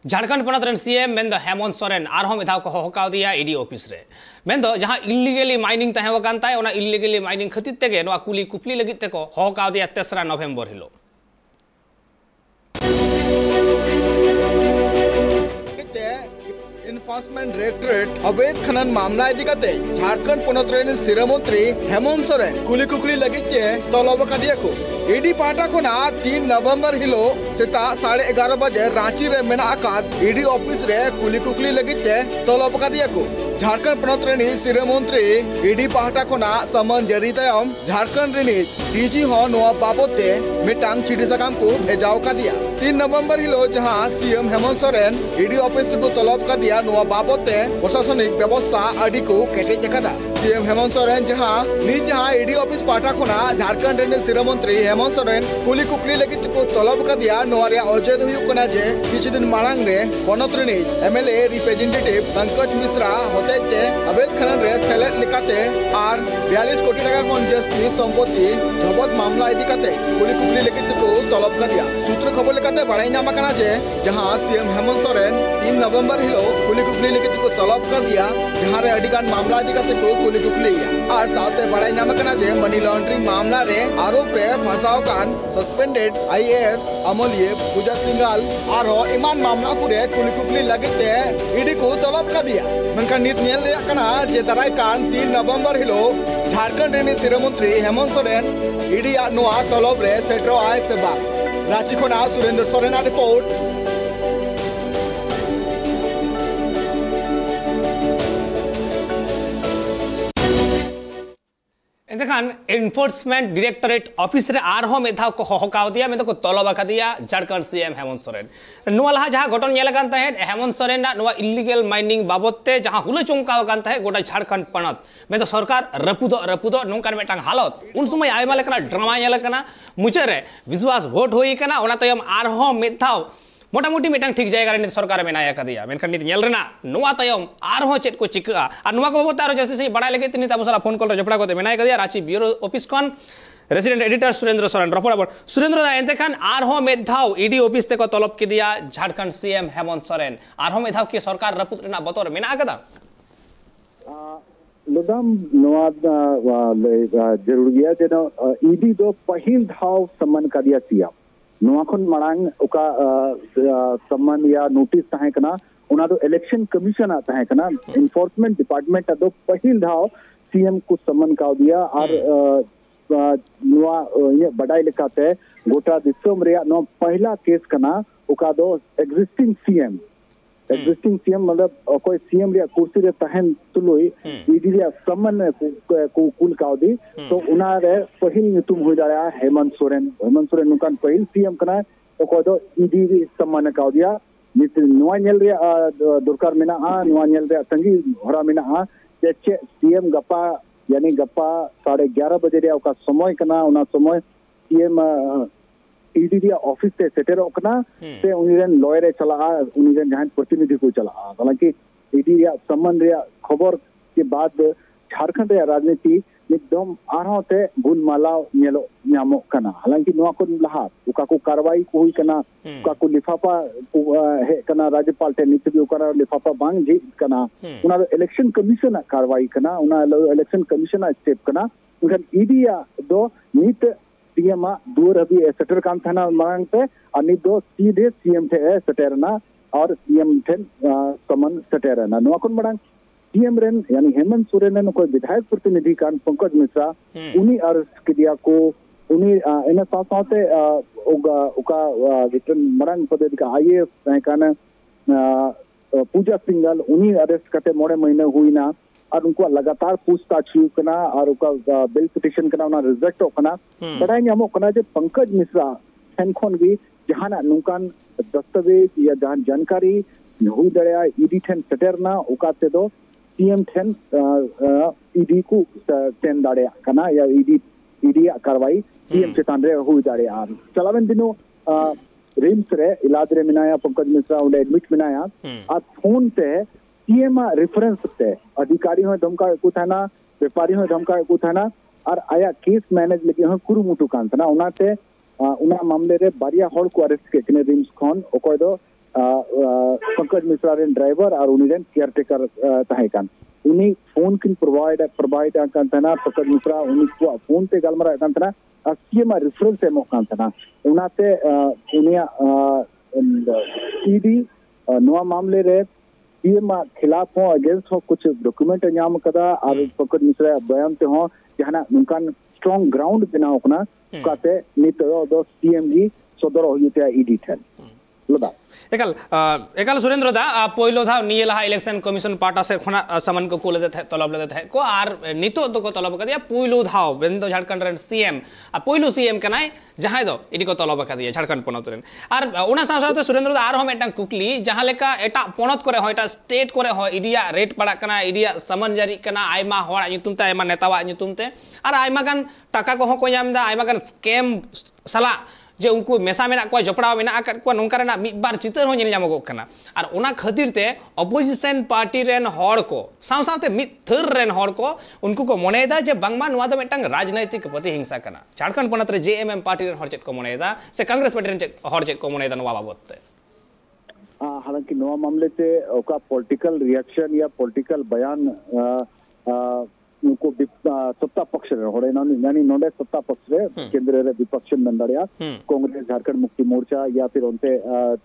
Jharkhand पनत run CM मेंदो Hemant Soren आरहों मिधाव को होहकाव दिया ED office रे मेंदो जहां इलीगली माइनिंग तहे वकान ताय ओना इलीगली माइनिंग खतित तेगे नोआ कुली कुपली लगित तेको होहकाव दिया 3 नवेम्बर हिलो एनफोर्समेंट डायरेक्टरेट अवैध खनन मामला इदिकते झारखंड पनत रन सिरा मंत्री हेमंत सोरेन कुली कुकली लगित तलब कदिया को ईडी पाटा को 3 नवंबर हिलो सेता 11:30 बजे रांची रे मेना आकाद ईडी ऑफिस रे कुली कुकली लगित तलब कदिया को झारखंड पनत रनी सिरा मंत्री ईडी पाटा को समन जरी तयम झारखंड रनी डीजी हो नोआ बाबते मिटांग चिठी सकाम को भेजाव का दिया 3 नवंबर हिलो जहां CM Hemant Soren ED office को तलब का दिया नोआ बाबते प्रशासनिक व्यवस्था अडी को केटे जकदा सीएम हेमंत सोरेन जहां ईडी ऑफिस पाटा को झारखंड रनी सिरा मंत्री हेमंत सोरेन कुली कुकली लगित को तलब का दिया नोआ रे अजय हुई कना जे किछु दिन मांग रे पनत रनी एमएलए रिप्रेजेंटेटिव पंकज मिश्रा होते अवैध खनन रे सेलेक्ट लिकाते आर 42 कोटी टाका खन जस्ती संपत्ति जबत मामला इदिकाते कुली कुकली लगित को तलब का दिया सूत्र खबर लिकाते बड़ाई नामा कना जे जहां सीएम हेमंत सोरेन 3 नवंबर हिलो कुली कुकली लगित को तलब का दिया जहां रे अडिगान मामला इदिकाते को कुली कुकली आर साथे बड़ाई नामा कना जे मनी लॉन्ड्रिंग मामला रे आरोप रे फसाव कान सस्पेंडेड आईएएस अमलिए पूजा सिंगाल आर इमान मामला पुरे कुली कुकली लगित ईडी को तलब का दिया मनका नित नेल रे कना जे दराय कान 3 नवंबर हिलो झारखंड रनी सिरा मंत्री हेमंत सोरेन ईडी नोआ तलब रे सेट्रो आय सेबा रांची खोना सुरेंद्र सोरेन रिपोर्ट एंतखान एनफोर्समेंट डायरेक्टरेट ऑफिस रे आरहों मेधाव को होहकाव दिया में तो को तलब का दिया झारखंड सीएम हेमंत सोरेन नोआ लहा जहां घटन नेल कान तहे हेमंत सोरेन ना नोआ इलीगल माइनिंग बाबतते जहां हुले चौंकाव कान तहे गोटा झारखंड पनत में तो सरकार रपुदो नोंकान मेटांग हालत उन समय आयमा लेकना ड्रामा नेल काना मुचे रे विश्वास वोट होई काना ओना तयम आरहों मेधाव मोटामुटी मिटांग ठीक जाएगा रे सरकार मेनाया का दिया मेनखान नित नेल रेना नोआ तयम आरहों चेत को चिका आ नोआ को बाबत आरो जैसे से बड़ा लगे तिनी ताबसला फोन कॉल रे जपड़ा को मेनाया का दिया रांची ब्यूरो ऑफिस कन रेसिडेंट एडिटर सुरेंद्र सोरेन रपड़ा सुरेंद्र दा एंतेखान आरहों मेधाव ईडी ऑफिस ते को तलब के दिया झारखंड सीएम हेमंत सोरेन आरहों मेधाव की सरकार रपुत रेना बतौर मेना कदा लुदम नोआ जरूर गया जेनो ईडी दो पहिल धाव सम्मान का दिया सीएम नोआ खन मांग उका सम्मान या नोटिस तहे कना उना दो इलेक्शन कमीशन तहे कना एनफोर्समेंट डिपार्टमेंट दो पहिल धाव सीएम को सम्मान का दिया और नोआ ये बडाई लेकाते गोटा दिसम रे नो पहला केस कना उका दो एग्जिस्टिंग सीएम मतलब कोई सीएम रे कुर्सी रे तहन तुलोई ईडी रे सम्मान को कुल काउदी तो उना रे पहिल नितुम हो जाया हेमंत सोरेन नुकान पहिल सीएम कना को दो ईडी रे सम्मान काउदिया नित नोआ नेल रे दरकार मेना आ नोआ नेल रे संगी भरा मेना आ जे सीएम गप्पा यानी गप्पा 11:30 बजे रे का समय कना उना समय सीएम ईडी रे ऑफिस से सेटर ओकना से उनिरन लॉयर चला उनिरन जहां प्रतिनिधि को चला हालांकि ईडी रे सम्मान रे खबर के बाद झारखंड रे राजनीति एकदम आरो ते गुलमाला नेलो न्यामो कना हालांकि नोआ को लहा उका को कार्रवाई को हुई कना उका को लिफाफा हे कना राज्यपाल ते नीति भी उका लिफाफा बांग जी कना उना इलेक्शन कमीशन कार्रवाई कना उना इलेक्शन कमीशन स्टेप कना उनका ईडी दो नीत सीएम दूर अभी सेटर काम थाना मांग पे अनि दो सीधे सीएम थे सेटरना और सीएम थे समन सेटरना नोआ कोन बडांग सीएम रेन यानी हेमंत सोरेन ने कोई विधायक प्रतिनिधि कान पंकज मिश्रा उनी अरेस्ट के दिया को उनी इन साथे उका रिटर्न मरंग पदाधिकारी आईएएस कान पूजा सिंगाल उनी अरेस्ट करते मोड़े महीने हुई ना और उनको लगातार पूछताछ हुई कना और उनका बिल पिटिशन कना उना रिजेक्ट होकना बड़ाई न्यामो कना जे पंकज मिश्रा खन भी जहाना नुकान दस्तावेज या जहां जानकारी हुई दड़या ईडी ठन सटेरना उकाते दो सीएम ठन ईडी को टेन दड़या कना या ईडी कार्रवाई सीएम चेतान रे हुई दड़या चलावेन दिनो रिम्स रे इलाज रे मिनाया पंकज मिश्रा उन्हें एडमिट मिनाया आ फोन पे सीएम रेफरेंस ते अधिकारी हो धमका को थाना व्यापारी हो धमका को थाना और आया केस मैनेज लगे हो कुरुमुटु कान थाना उनाते उना मामले रे बारिया हड़ को अरेस्ट के कने रिम्स खन ओकय दो पंकज मिश्रा रेन ड्राइवर और उनी रेन केयरटेकर तहे कान उनी फोन किन प्रोवाइड कान तना पंकज मिश्रा उनी को फोन ते गलमरा कान तना सीएम रेफरेंस एमो कान तना उनाते उनिया ईडी नवा मामले रे सीएम खिलाफ हो अगेंस्ट हो कुछ डॉक्यूमेंट नाम कदा और पंकज मिश्रा बयान ते हो जहाना नुकान स्ट्रांग ग्राउंड बनाओ कना काते नित दो सीएम जी सदर होयुते ईडी ठन लदा एकल सुरेंद्र दा पहिलो था निये लहा इलेक्शन कमीशन पार्टा से खना समन को ले देते तलब ले देते को आर नितो तो को तलब का दिया पहिलो धाव बेंदो झारखंड रेन सीएम आ पहिलो सीएम कनाय जहां दो इडी को तलब का दिया झारखंड पनत रेन आर उना साथे सुरेंद्र दा आर हम एटा कुकली जहां लेका एटा पनत करे हो एटा स्टेट करे हो इडिया रेट पड़ा कना इडिया समन जारी कना आयमा होड़ा nyutum te आयमा नेतावा nyutum te आर आयमा गान टाका को को याम दा आयमा गान स्कैम सला जे उनको मेसा में को जपड़ाव में को नौका मिद बार चितर हो नेल नामगो कना और उना खातिर ते अपोजिशन पार्टी रेन हर को सावते मिद थर रेन हर को उनको को मनेदा जे बांगमा नुआ दो मिटंग राजनैतिक प्रतिहिंसा कना झारखंड पनत रे जेएमएम पार्टी रेन हर चेत को मनेदा से कांग्रेस पार्टी रेन हर चेत को मनेदा नुआ बाबत ते हालांकि नुआ मामले ते ओका पॉलिटिकल रिएक्शन या पॉलिटिकल बयान उनको सत्ता पक्ष रे होड़े यानी नोडे सत्ता पक्ष रे केंद्र रे विपक्ष मंडलिया कांग्रेस झारखंड मुक्ति मोर्चा या फिर उनते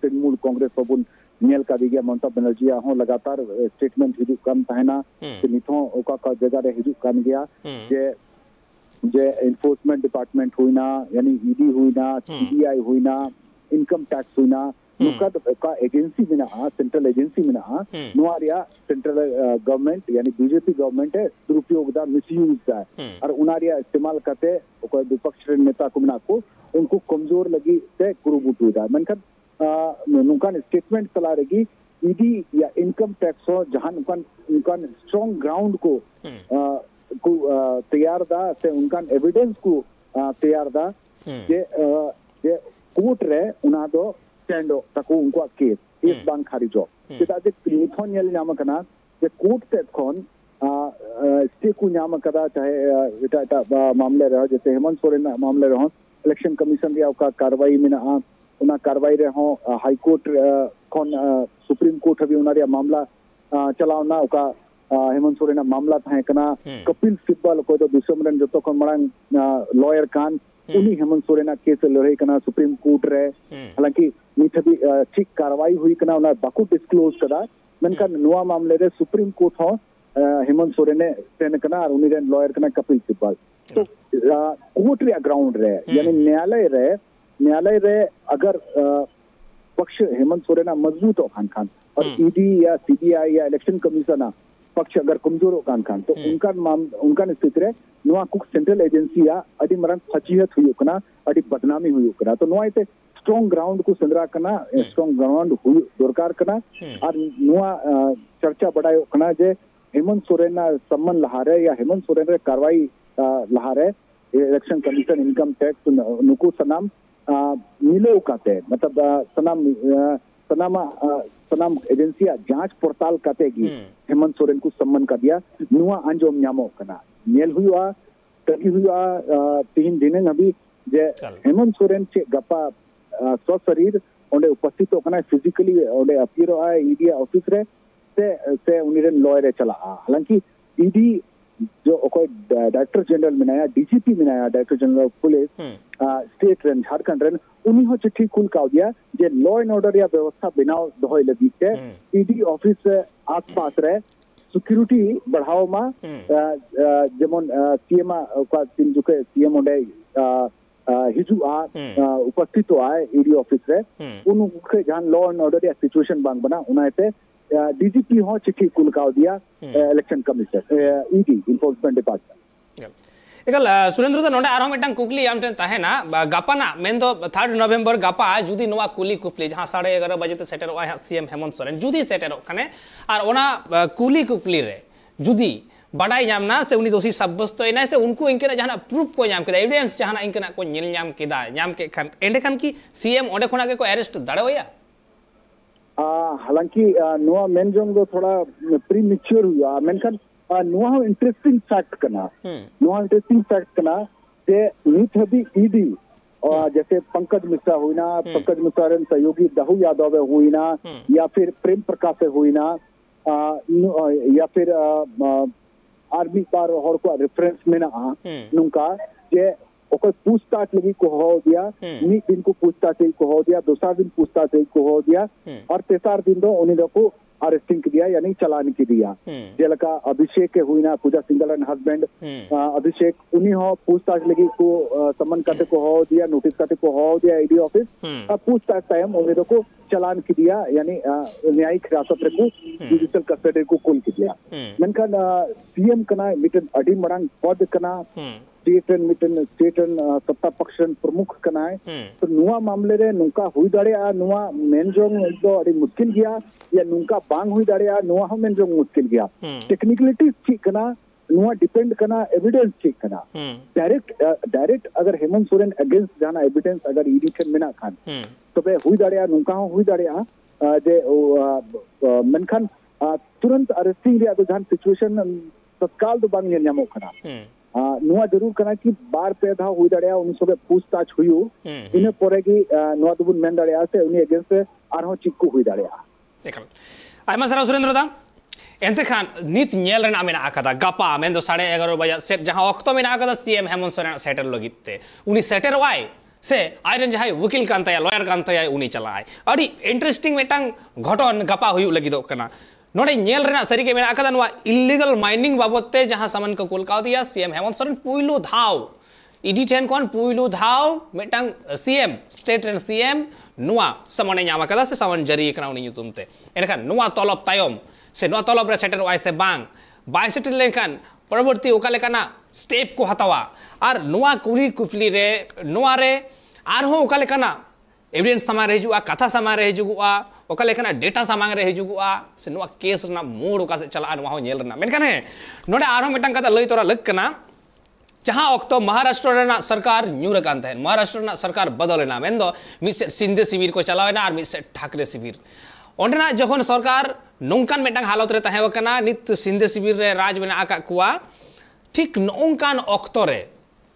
तृणमूल कांग्रेस बबुन नियल का दिया ममता बनर्जी हो लगातार स्टेटमेंट हिजु कम तहना कि निथो ओका का जगह रे हिजु कम गया जे एनफोर्समेंट डिपार्टमेंट हुईना यानी ईडी हुईना सीबीआई हुईना इनकम टैक्स हुईना नुका का एजेंसी में ना सेंट्रल एजेंसी में ना नुआरिया सेंट्रल गवर्नमेंट यानी बीजेपी गवर्नमेंट है दुरुपयोग दा मिसयूज दा और उनारिया इस्तेमाल करते कोई विपक्ष नेता को मिना को उनको कमजोर लगी से गुरुबुट हुई दा मनकर नुका स्टेटमेंट चला रही ईडी या इनकम टैक्स हो जहां उनका स्ट्रांग ग्राउंड को तैयार दा से उनका एविडेंस को तैयार दा जे कोर्ट रे उना दो स्टैंडो तको उनको केस बांग खारिजो चेदा जे क्लिथोन यल नाम कना जे कोर्ट ते कोन स्टे को नाम कदा चाहे एटा मामले रहो जैसे हेमंत सोरेन मामले रहो इलेक्शन कमीशन या का कार्रवाई में ना उना कार्रवाई रहो हाई कोर्ट कोन सुप्रीम कोर्ट अभी उनारिया मामला चलावना उका हेमंत सोरेन मामला थाए कना कपिल सिब्बल को तो दुश्मन जतो को मरंग लॉयर कान उनी हेमंत सोरेन केस लड़े कना सुप्रीम कोर्ट रे हालांकि निथ भी ठीक कार्रवाई हुई कना उना बाकू डिस्क्लोज कदा मनका नुआ मामले रे सुप्रीम कोर्ट हो हेमंत सोरेन ने सेन कना और उनी रे लॉयर कना कपिल सिब्बल तो कोर्ट रे ग्राउंड रे यानी न्यायालय रे अगर पक्ष हेमंत सोरेन मजबूत हो खान और ईडी या सीबीआई या इलेक्शन कमीशन पक्ष अगर कमजोर हो खान तो उनका स्थिति रे नुआ कुछ सेंट्रल एजेंसी या अडी मरन फजीहत हुई कना अडी बदनामी हुई कना तो नुआ इते स्ट्रांग ग्राउंड को संद्रा कना स्ट्रांग ग्राउंड हुई दरकार कना और नुआ चर्चा बढ़ायो कना जे हेमंत सोरेन सम्मन लहारे या हेमंत सोरेन रे कार्रवाई लहारे इलेक्शन कमीशन इनकम टैक्स नुकु सनाम मिले उकाते मतलब सनाम एजेंसिया जांच पड़ताल कातेगी हेमंत सोरेन को सम्मन का दिया नुआ अंजोम न्यामो कना नेल हुआ तकी हुआ 3 दिन अभी जे हेमंत सोरेन चे गपा सशरीर ओंडे उपस्थित होकना फिजिकली ओंडे अपीयर आए ईडी ऑफिस रे से उनीरे लॉयर चला हालांकि ईडी जो कोई डायरेक्टर जनरल में डीजीपी में director general of police state rain Jharkhand rain उन्हीं हो चिट्ठी खुल का दिया जे लॉ एंड ऑर्डर या व्यवस्था बनाओ दोहय लगी के ईडी ऑफिस आसपास रे सिक्योरिटी बढ़ाओ मा जेमन सीएम का तीन जुके सीएम ओंडे हिजू उपस्थित आए ईडी ऑफिस रे उनके जहां लॉ एंड ऑर्डर या सिचुएशन बांग बना उनाते डीजीपी हो चिट्ठी कुल का दिया election commission ED enforcement department एकल सुरेंद्र दा नोडे आरो मिटंग कुकली आमटेन ताहेना गापाना मेन दो 3 नवंबर गापा जुदी नोवा कुली कुपली जहां 11:30 बजे ते सेटर आ सीएम हेमंत सोरेन जुदी सेटर कने और ओना कुली कुपली रे जुदी बड़ाई नामना से उनी दोषी साब्यस्त होइना से उनको इनके जहां प्रूफ को नाम केदा एविडेंस जहां इनके को नेल नाम केदा नाम के खान एंडे खान की सीएम ओडे खोना के को अरेस्ट दड़ोया हालांकि नुआ मेन जोंग दो थोड़ा प्री मैच्योर हुआ मेनखान नुआ इंटरेस्टिंग फैक्ट कना जे नीत हबी ईडी जैसे पंकज मिश्रा हुईना, पंकज मिश्रा रेन सहयोगी दहु यादव हुईना, या फिर प्रेम प्रकाश हुईना, या फिर आर्मी पार हर को रेफरेंस मेना नुका जे ओकर पूछताछ लगी को हो दिया, मी दिन को पूछताछ को हो दिया, दूसरा दिन पूछताछ को हो दिया, और तेसार दिन दो उन्हीं को अरेस्टिंग किया यानी चालान की दिया। जेलका अभिषेक के हुई ना, पूजा सिंगल एंड हस्बैंड अभिषेक उन्हीं हो पूछताछ लगी को समन करते को हो दिया, नोटिस करते को हो दिया ईडी ऑफिस, पूछताछ टाइम उन्हीं को चालान की दिया यानी न्यायिक हिरासत को जुडिशियल कस्टडी को कुल की दिया। मेनखान सीएम कना मिटन अडी मरांग पद कना स्टेट सत्ता पक्ष प्रमुख कना तो नुआ मामले रे नुका हुई दाड़े नुआ मेनजोंग दो अड़ी मुश्किल गया या नुका बांग हुई दाड़े नुआ हम मेनजोंग मुश्किल गया। टेक्निकलिटी ठीक कना नुआ डिपेंड कना एविडेंस ठीक कना डायरेक्ट अगर हेमंत सोरेन अगेंस्ट जाना एविडेंस अगर ईडी ठन मेना खान तबे हुई दाड़े नुका हुई दाड़े जे मेनखान तुरंत अरेस्टिंग रे जान सिचुएशन तत्काल तो बांग न्यामो कना नुआ जरूर करना कि बार पे था हुई दाड़े उन सब पूछताछ हुई इन परे की नुआ दुबुन मेन दाड़े से उनी अगेंस्ट आरो चिक्कू हुई दाड़े देखल आयमा सारा सुरेंद्र दा एंते खान नित नेल रेना मेना आकादा गपा मेन दो 11:30 बजे से जहां ऑक्टो मेना आकादा सीएम हेमंत सोरेन सेटर लगिते उनी सेटर वाई से आयरन जहां वकील कांतया लॉयर कांतया उनी चलाय अड़ी इंटरेस्टिंग मेटांग घटन गपा हुई लगिदो कना नोडे नेल रेना सरी के मेना आकादा नुआ इलीगल माइनिंग बाबते जहां समन को कोलकाता दिया सीएम हेमंत सोरेन पुइलो धाव ईडी ठेन कोन पुइलो धाव मेटांग सीएम स्टेट रेन सीएम नुआ समने ᱧᱟᱢ आकादा से समन जरी कना उनी ᱧᱩᱛᱩᱢते एनखान नुआ तलब तायम से नुआ तलब रे सेटर वाई से बांग बाय सेटर लेखान परवर्ती ओका लेकाना स्टेप को हतावा और नुआ कुली कुफली रे नुआ रे आरहो ओका लेकाना एविडेंस सामान रहिजुआ कथा सामान रहिजुआ ओका लेखाना डेटा सामान रहिजुआ से नुआ केस ना मोड़ ओका से चला नुआ हो नेल रना मेनखान है नोडे आरहो मिटांग कथा लई तोरा लग कना जहां ऑक्टो महाराष्ट्र रेना सरकार न्यूर कान तहन महाराष्ट्र रेना सरकार बदलेना मेंदो मिसे सिंधे शिविर को चलावेना और मिसे ठाकरे शिविर ओंडना जखन सरकार नोंकान मेटांग हालत रे तहे वकना नित सिंधे शिविर रे राज मेना आका कुआ ठीक नोंकान ऑक्टो रे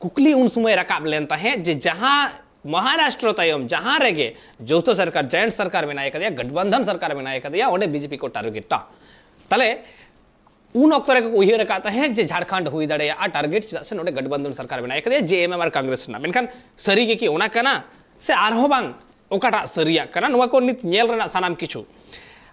कुकली उन समय रकाब लेन तहे जे जहां महाराष्ट्र तयम जहां रेगे जौथो सरकार जॉइंट सरकार में नायक दिया गठबंधन सरकार में नायक दिया ओंडे बीजेपी को टारगेट तले उन ऑक्टो रे को उहिर काता है जे झारखंड हुई दाड़े आ टारगेट से नोडे गठबंधन सरकार में नायक दिया जेएमएम और कांग्रेस ना मेनखान सरी के कि ओना कना से आरहो बांग ओकाटा सरिया कना नुआ को नित नेल रेना सानाम किछु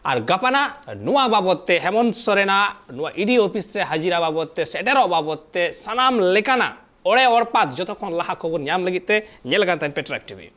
और गपाना नुआ बाबते हेमंत सोरेना नुआ ईडी ऑफिस रे हाजिरा बाबते सेटेरो बाबते सानाम लेकाना ओड़े ओरपात जतो खन लाहा खबर ᱧᱟᱢ लगिते नेल गानतन पेट्राक टीवी।